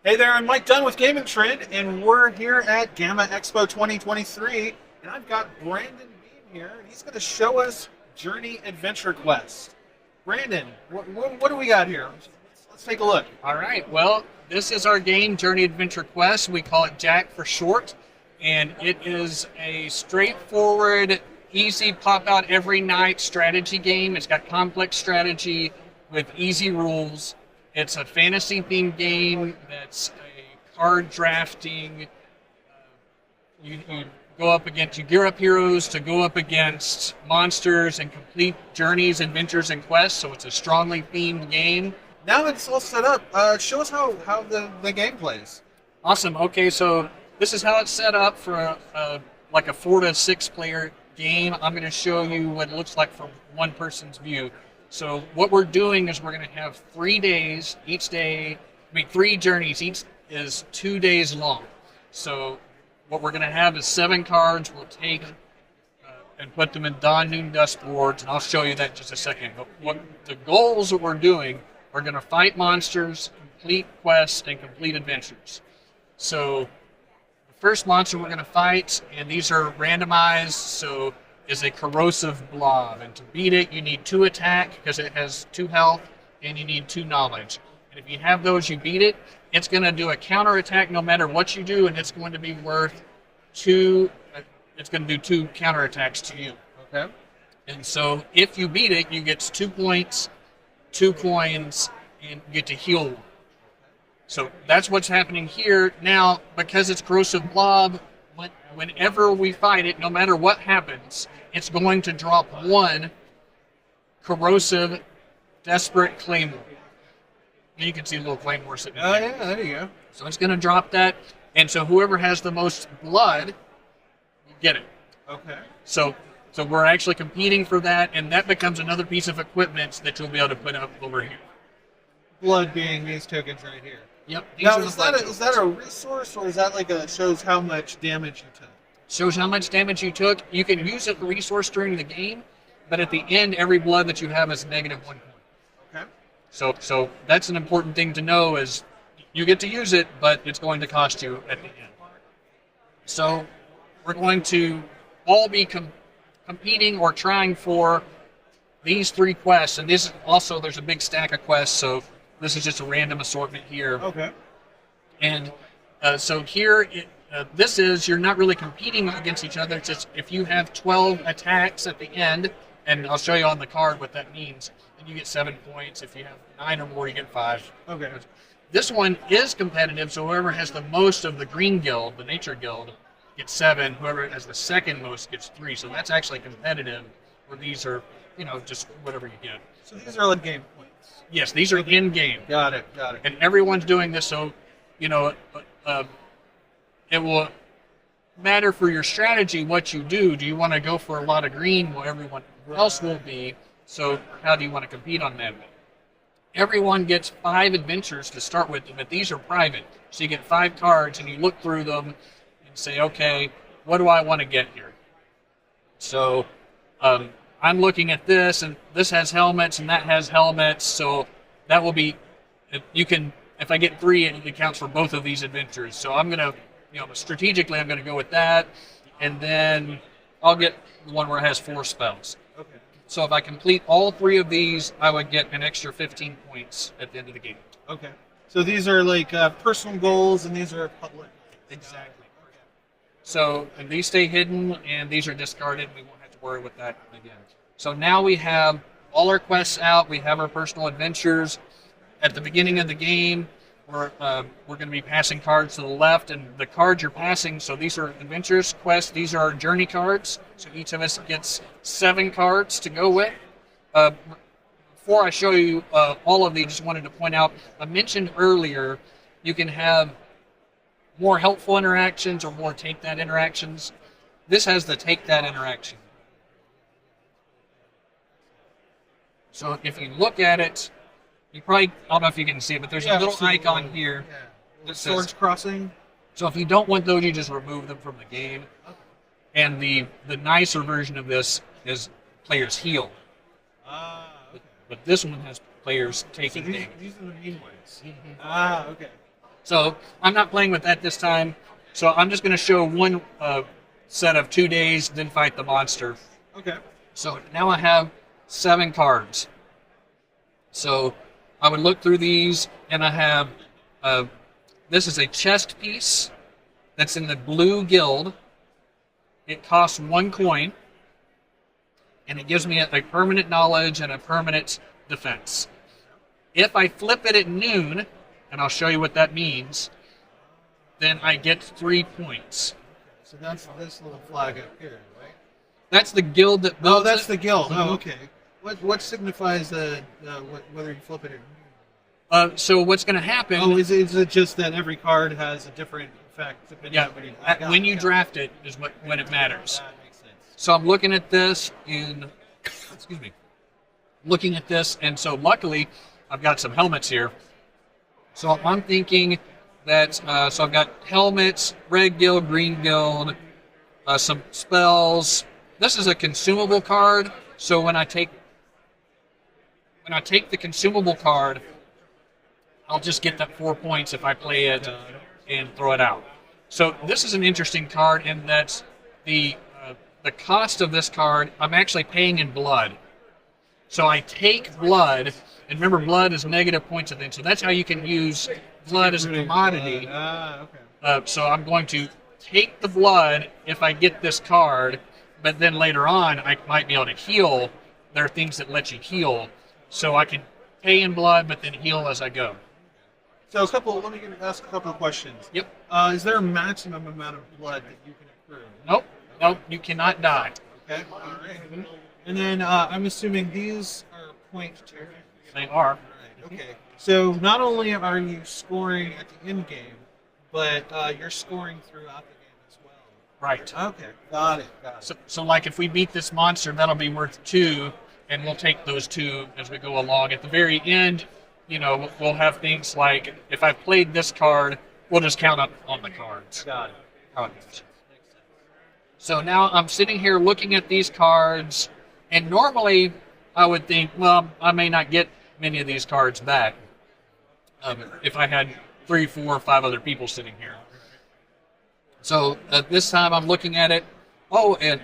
Hey there, I'm Mike Dunn with Gaming Trend, and we're here at GAMA Expo 2023, and I've got Brandon Beam here, and he's going to show us Journey Adventure Quest. Brandon, what do we got here? Let's take a look. All right, well, this is our game, Journey Adventure Quest. We call it Jack for short, and it is a straightforward, easy pop out every night strategy game. It's got complex strategy with easy rules. It's a fantasy themed game that's a card drafting. You go up against, you gear up heroes to go up against monsters and complete journeys, adventures, and quests. So it's a strongly themed game. Now that it's all set up, show us how the game plays. Awesome. Okay, so this is how it's set up for like a 4 to 6 player game. I'm going to show you what it looks like from one person's view. So what we're doing is we're going to have 3 days. Each day, 3 journeys. Each is 2 days long. So what we're going to have is 7 cards. We'll take and put them in dawn, noon, dusk boards, and I'll show you that in just a second. But what the goals that we're doing are going to fight monsters, complete quests, and complete adventures. So the first monster we're going to fight, and these are randomized, so is a corrosive blob. And to beat it, you need 2 attack because it has 2 health, and you need 2 knowledge. And if you have those, you beat it. It's going to do a counter attack no matter what you do, and it's going to be worth 2. It's going to do 2 counter attacks to you. Okay. And so if you beat it, you get 2 points, 2 coins, and you get to heal 1. So that's what's happening here. Now, because it's corrosive blob, whenever we fight it, no matter what happens, it's going to drop 1 corrosive desperate claymore. You can see a little claymore sitting there. Oh, yeah, there you go. So it's going to drop that, and so whoever has the most blood will get it. Okay. So we're actually competing for that, and that becomes another piece of equipment that you'll be able to put up over here. Blood being these tokens right here. Yep. Now, is that a resource, or is that like shows how much damage you took? Shows how much damage you took. You can use it for resource during the game, but at the end, every blood that you have is negative 1 point. Okay. So that's an important thing to know is you get to use it, but it's going to cost you at the end. So we're going to all be competing or trying for these 3 quests, and this also there's a big stack of quests, so this is just a random assortment here. Okay. And so here, this is, you're not really competing against each other. It's just if you have 12 attacks at the end, and I'll show you on the card what that means, then you get 7 points. If you have 9 or more, you get 5. Okay. This one is competitive, so whoever has the most of the Green Guild, the Nature Guild, gets 7. Whoever has the second most gets 3. So that's actually competitive, where these are, just whatever you get. So these are like game points. Yes, these are in-game. Got it. And everyone's doing this, so, it will matter for your strategy what you do. Do you want to go for a lot of green while everyone else will be? So how do you want to compete on that? Everyone gets 5 adventures to start with, but these are private. So you get 5 cards, and you look through them and say, okay, what do I want to get here? So I'm looking at this, and this has helmets, and that has helmets, so that will be, if I get 3, it counts for both of these adventures. So I'm going to, strategically, I'm going to go with that, and then I'll get the one where it has 4 spells. Okay. So if I complete all 3 of these, I would get an extra 15 points at the end of the game. Okay. So these are like personal goals, and these are public. Exactly. So and these stay hidden, and these are discarded. We won't have to worry with that again. So now we have all our quests out. We have our personal adventures. At the beginning of the game, we're going to be passing cards to the left, and the cards you're passing, so these are adventures, quests, these are journey cards. So each of us gets 7 cards to go with. Before I show you all of these, just wanted to point out, I mentioned earlier, you can have more helpful interactions or more take that interactions. This has the take that interaction. So if you look at it, you probably, I don't know if you can see it, but there's a little icon here. The swords crossing. So if you don't want those, you just remove them from the game. Okay. And the nicer version of this is players heal. Okay. But this one has players taking damage. These are the mean ones. Okay. So I'm not playing with that this time. So I'm just going to show one set of 2 days, then fight the monster. Okay. So now I have 7 cards. So I would look through these, and I have this is a chest piece that's in the blue guild. It costs 1 coin, and it gives me a permanent knowledge and a permanent defense. If I flip it at noon, and I'll show you what that means, then I get 3 points. So that's this little flag up here, right? That's the guild that builds Oh, that's it. the guild. Mhm. Oh, okay. What signifies whether you flip it or So what's going to happen? Oh, is it just that every card has a different effect? Yeah, when you draft it is when it matters. That makes sense. So I'm looking at this in, excuse me, looking at this, and so luckily I've got some helmets here. So I'm thinking that, so I've got helmets, red guild, green guild, some spells. This is a consumable card, so when I take the consumable card, I'll just get that 4 points if I play it and throw it out. So this is an interesting card in that the cost of this card, I'm actually paying in blood. So I take blood, and remember blood is negative points of it, so that's how you can use blood as a commodity. Okay. So I'm going to take the blood if I get this card, but then later on I might be able to heal. There are things that let you heal, so I can pay in blood but then heal as I go. So let me ask a couple of questions. Yep. Is there a maximum amount of blood that you can accrue? Nope, you cannot die. Okay. All right. And then I'm assuming these are point tier. They are. Right. Okay. So not only are you scoring at the end game, but you're scoring throughout the game as well. Right. Okay. Got it. So like if we beat this monster, that'll be worth 2, and we'll take those 2 as we go along. At the very end, we'll have things like, if I've played this card, we'll just count up on the cards. Got it. How it goes. So now I'm sitting here looking at these cards, and normally I would think, well, I may not get many of these cards back if I had 3, 4, 5 other people sitting here. So this time I'm looking at it. And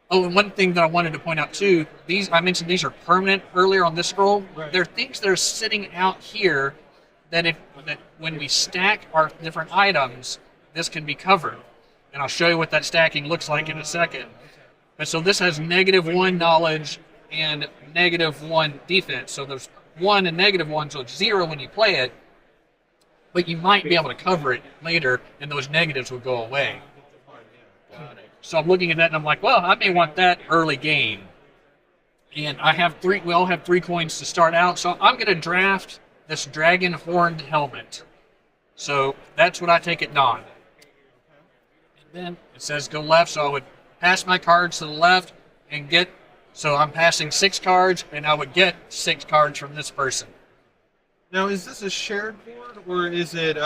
one thing that I wanted to point out too, I mentioned these are permanent earlier on this scroll. Right. There are things that are sitting out here that when we stack our different items, this can be covered. And I'll show you what that stacking looks like in a second. But so this has -1 knowledge and -1 defense. So there's 1 and -1, so it's 0 when you play it. But you might be able to cover it later, and those negatives will go away. Got it. So I'm looking at that, and I'm like, well, I may want that early game. And we all have 3 coins to start out, so I'm going to draft this dragon horned helmet. So that's what I take at dawn. And then it says go left, so I would pass my cards to the left and so I'm passing 6 cards, and I would get 6 cards from this person. Now, is this a shared board, or is it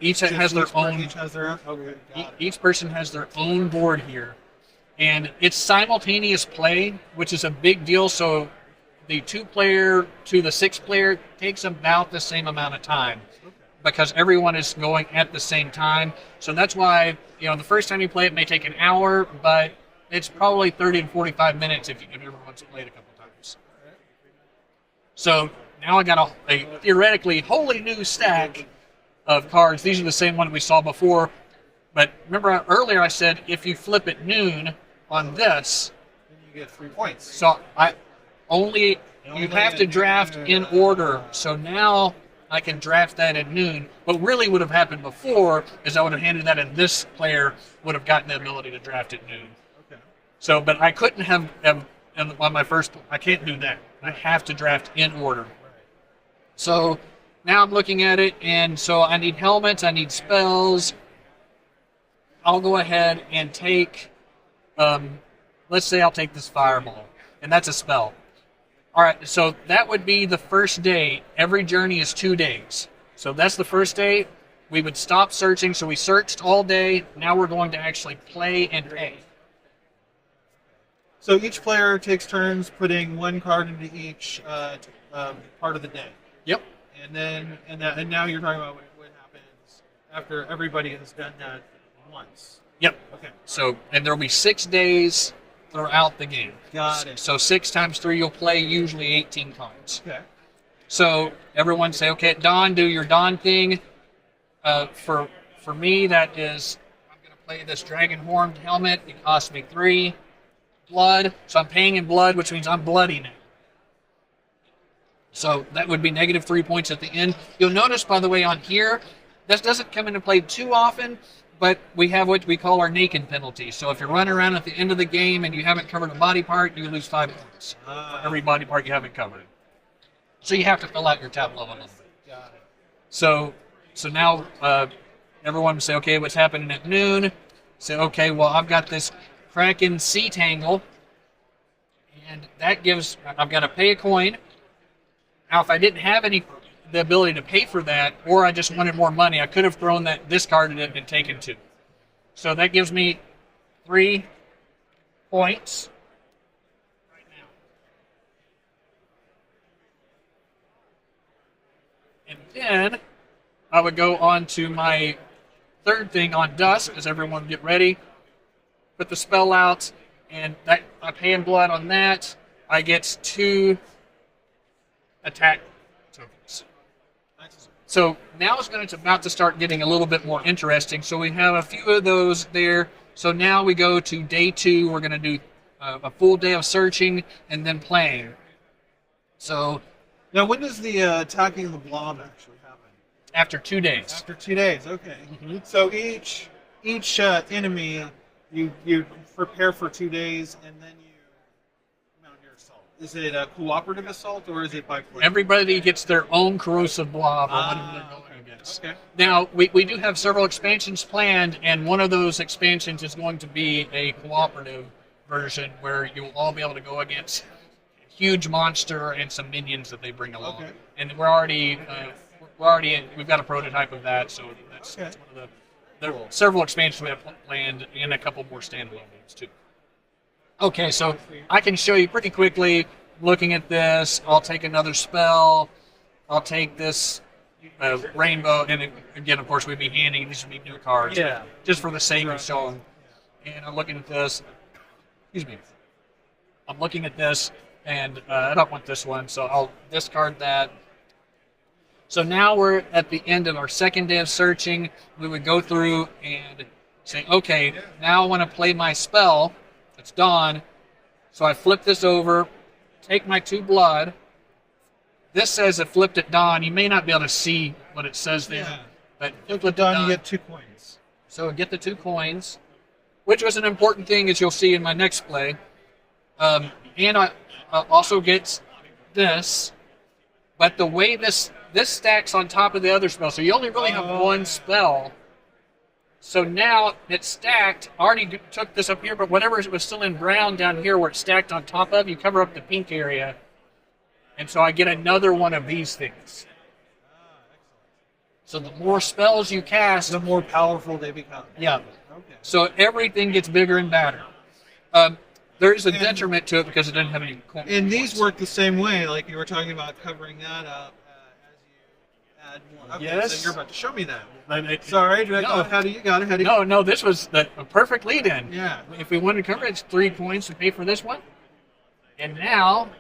Each has their own. Each has their own. Okay. Got it. Each person has their own board here, and it's simultaneous play, which is a big deal. So the 2-player to the 6-player takes about the same amount of time because everyone is going at the same time. So that's why the first time you play it may take an hour, but it's probably 30 to 45 minutes if everyone's played a couple times. So now I got a theoretically wholly new stack of cards. These are the same one we saw before. But remember earlier I said if you flip at noon on this, Then you get 3 points. so you have to draft in order. So now I can draft that at noon. What really would have happened before is I would have handed that, and this player would have gotten the ability to draft at noon. Okay. So, but I couldn't have on my first. I can't do that. I have to draft in order. So now I'm looking at it, and so I need helmets, I need spells. I'll go ahead and take, let's say I'll take this fireball, and that's a spell. All right, so that would be the first day. Every journey is 2 days. So that's the first day. We would stop searching, so we searched all day. Now we're going to actually play and pay. So each player takes turns putting 1 card into each part of the day. Yep. And now you're talking about what happens after everybody has done that once. Yep. Okay. So, and there'll be 6 days throughout the game. Got it. So 6 times 3, you'll play usually 18 times. Okay. So everyone say, okay, at dawn, do your dawn thing. For me, that is, I'm going to play this dragon horned helmet. It costs me 3 blood. So I'm paying in blood, which means I'm bloody now. So that would be negative 3 points at the end. You'll notice, by the way, on here, this doesn't come into play too often, but we have what we call our naked penalty. So if you're running around at the end of the game and you haven't covered a body part, you lose 5 points for every body part you haven't covered. So you have to fill out your tab level a little bit. Got it. So now everyone will say, okay, what's happening at noon? Say, okay, well, I've got this Kraken Sea Tangle, and that gives, I've got to pay a coin. Now, if I didn't have the ability to pay for that, or I just wanted more money, I could have thrown that, discarded it, and taken 2. So that gives me 3 points. Right now. And then I would go on to my third thing on Dusk, as everyone get ready. Put the spell out, and that I pay in blood on that. I get 2 attack tokens. So now it's about to start getting a little bit more interesting. So we have a few of those there. So now we go to day 2. We're going to do a full day of searching and then playing. So now, when does the attacking the blob actually happen? After 2 days. After 2 days, okay. Mm-hmm. So each enemy you prepare for 2 days, and then you mount your assault. Is it a cooperative assault, or is it by player? Everybody gets their own corrosive blob or whatever they're going against. Okay. Now, we do have several expansions planned, and one of those expansions is going to be a cooperative version where you'll all be able to go against a huge monster and some minions that they bring along. Okay. And we've got a prototype of that, so that's one of the. There are several expansions we have planned, and a couple more standalone ones too. Okay, so I can show you pretty quickly. Looking at this, I'll take another spell. I'll take this rainbow, and again, of course, we'd be handing these would be new cards, just for the sake of showing. And I'm looking at this. Excuse me. I'm looking at this, and I don't want this one, so I'll discard that. So now we're at the end of our second day of searching. We would go through and say, okay, now I want to play my spell. It's dawn. So I flip this over, take my 2 blood. This says it flipped at dawn. You may not be able to see what it says there. But flip at dawn, you get 2 coins. So get the 2 coins, which was an important thing, as you'll see in my next play. And I also get this. But the way this stacks on top of the other spell, so you only really have one spell. So now it's stacked. I already took this up here, but whatever was still in brown down here where it's stacked on top of, you cover up the pink area. And so I get another one of these things. So the more spells you cast, the more powerful they become. Yeah. Okay. So everything gets bigger and badder. There's a detriment to it because it doesn't have any coins. And these work the same way, like you were talking about covering that up as you add more. Okay, Yes. So you're about to show me that. No, Sorry, did I go ahead of you? Got ahead of you? no, this was a perfect lead-in. Yeah. If we wanted to cover it, it's 3 coins to pay for this one. And now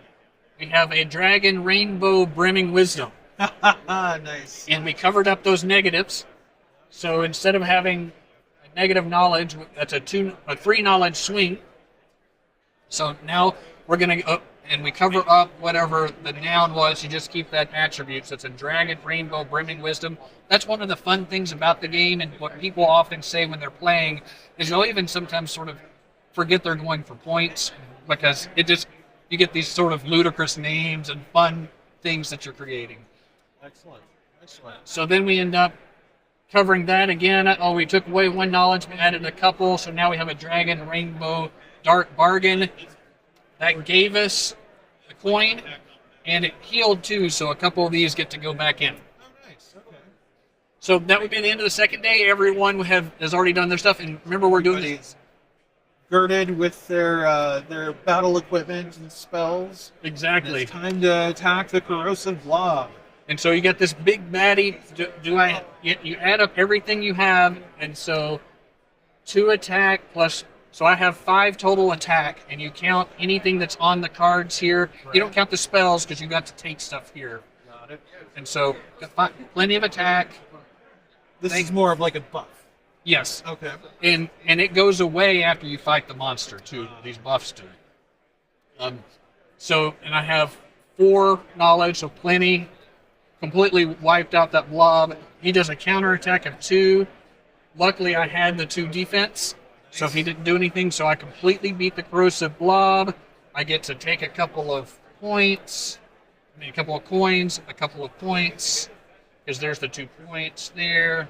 we have a dragon rainbow brimming wisdom. Nice. And we covered up those negatives. So instead of having a negative knowledge, that's a 3 knowledge swing. So now we're going to, and we cover up whatever the noun was. You just keep that attribute. So it's a dragon, rainbow, brimming wisdom. That's one of the fun things about the game, and what people often say when they're playing is you'll even sometimes sort of forget they're going for points because you get these sort of ludicrous names and fun things that you're creating. Excellent. So then we end up covering that again. Oh, we took away 1 knowledge, we added a couple, so now we have a dragon, rainbow, dark bargain. That gave us a coin, and it healed too, so a couple of these get to go back in. Oh, nice. Okay. So that would be the end of the second day. Everyone has already done their stuff, and remember we're doing this. Girded with their battle equipment and spells. Exactly. It's time to attack the corrosive blob. And so you get this big baddie. You add up everything you have, and so 2 attack plus. So I have 5 total attack, and you count anything that's on the cards here. You don't count the spells because you got to take stuff here. Got it. And so plenty of attack. This is more of like a buff. Yes. Okay. And it goes away after you fight the monster too. These buffs do. And I have 4 knowledge, so plenty. Completely wiped out that blob. He does a counterattack of 2. Luckily, I had the 2 defense, so if he didn't do anything, so I completely beat the corrosive blob. I get to take a couple of points, a couple of coins, a couple of points, because there's the 2 points there,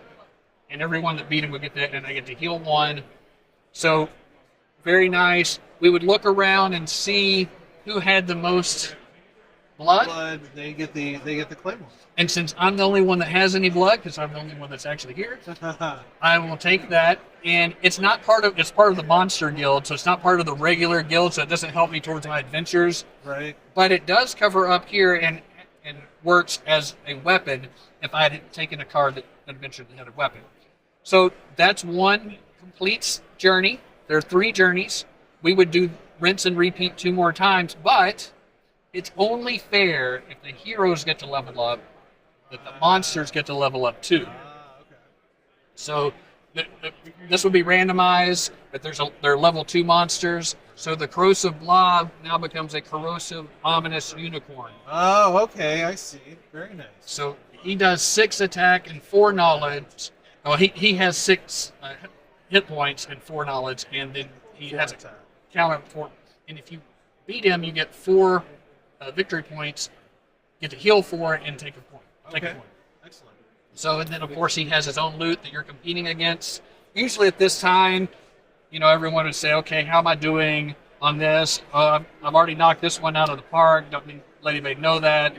and everyone that beat him would get that, and I get to heal 1. So, very nice. We would look around and see who had the most blood. They get the claymore. And since I'm the only one that has any blood, because I'm the only one that's actually here, I will take that. And it's part of the monster guild, so it's not part of the regular guild, so it doesn't help me towards my adventures. Right. But it does cover up here and works as a weapon if I had taken a card that adventure that had a weapon. So that's 1 complete journey. There are 3 journeys. We would do rinse and repeat 2 more times, but it's only fair if the heroes get to level up, that the monsters get to level up too. Okay. So this would be randomized, but they're level 2 monsters. So the corrosive blob now becomes a corrosive ominous unicorn. Oh, okay, I see. Very nice. So he does 6 attack and 4 knowledge. Oh, he has 6 hit points and 4 knowledge, and then he has a counter for. And if you beat him, you get 4 victory points. Get to heal 4 and take a point. Take a point. Excellent. So, and then of course he has his own loot that you're competing against. Usually at this time, everyone would say, okay, how am I doing on this? I've already knocked this one out of the park. Don't let anybody know that.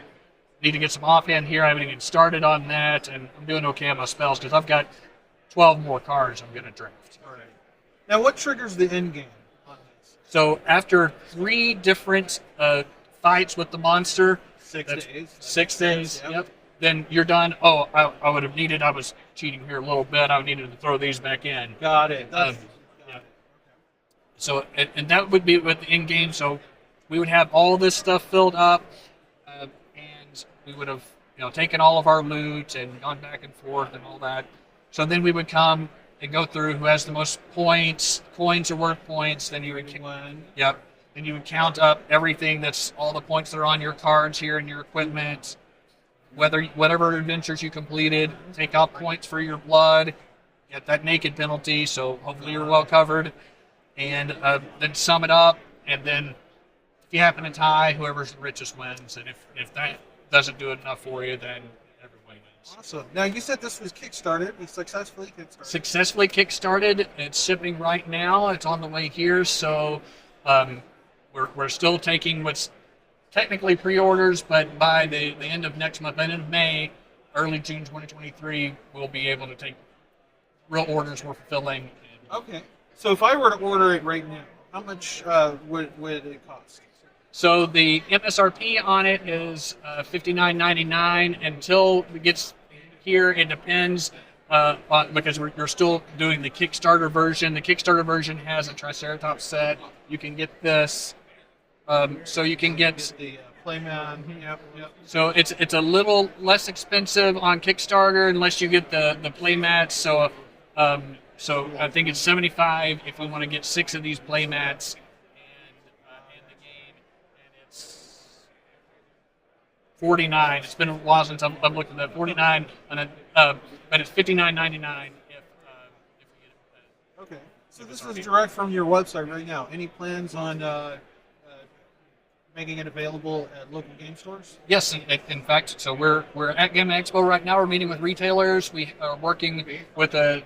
Need to get some offhand here. I haven't even started on that, and I'm doing okay on my spells because I've got 12 more cards I'm going to draft. All right. Now, what triggers the end game on this? So after 3 different fights with the monster, 6 days. 6 days. Yep. Then you're done. Oh, I would have needed. I was cheating here a little bit. I needed to throw these back in. Got it. Yeah. So, and that would be with the end game. So, we would have all this stuff filled up, and we would have, taken all of our loot and gone back and forth and all that. So then we would come and go through who has the most points. Coins are worth points. Then you would Yep. Then you would count up everything that's all the points that are on your cards here and your equipment. Whatever adventures you completed, take out points for your blood, get that naked penalty, so hopefully you're well covered, and then sum it up, and then if you happen to tie, whoever's the richest wins, and if that doesn't do enough for you, then everybody wins. Awesome. Now, you said this was Kickstarted. We successfully kickstarted. Successfully kickstarted. It's shipping right now. It's on the way here, so we're still taking what's technically pre-orders, but by the end of next month, end of May, early June 2023, we'll be able to take real orders we're fulfilling. Okay. So if I were to order it right now, how much would it cost? So the MSRP on it is $59.99 until it gets here. It depends because we're still doing the Kickstarter version. The Kickstarter version has a Triceratops set. You can get this. So you can get the playmat. Yep. So it's a little less expensive on Kickstarter unless you get the playmats. So I think it's $75 if we want to get 6 of these playmats and the game, and it's $49. It's been a while since I've looked at that. $49, but it's $59.99 if we get it. Okay. So this is direct from your website right now. Any plans on making it available at local game stores? Yes, in fact, so we're at GAMA Expo right now. We're meeting with retailers. We are working with a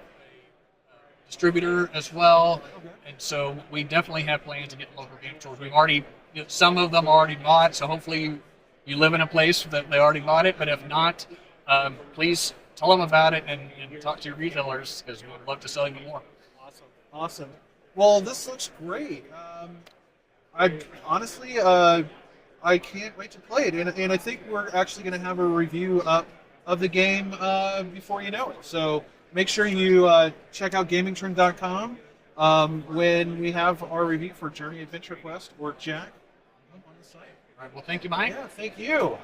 distributor as well, and so we definitely have plans to get local game stores. We've already, some of them are already bought, so hopefully you live in a place that they already bought it, but if not, please tell them about it and talk to your retailers because we would love to sell you more. Awesome. Well, this looks great. I honestly, I can't wait to play it, and I think we're actually going to have a review up of the game before you know it. So make sure you check out gamingtrend.com when we have our review for Journey Adventure Quest or Jack up on the site. All right. Well, thank you, Mike. Yeah, thank you.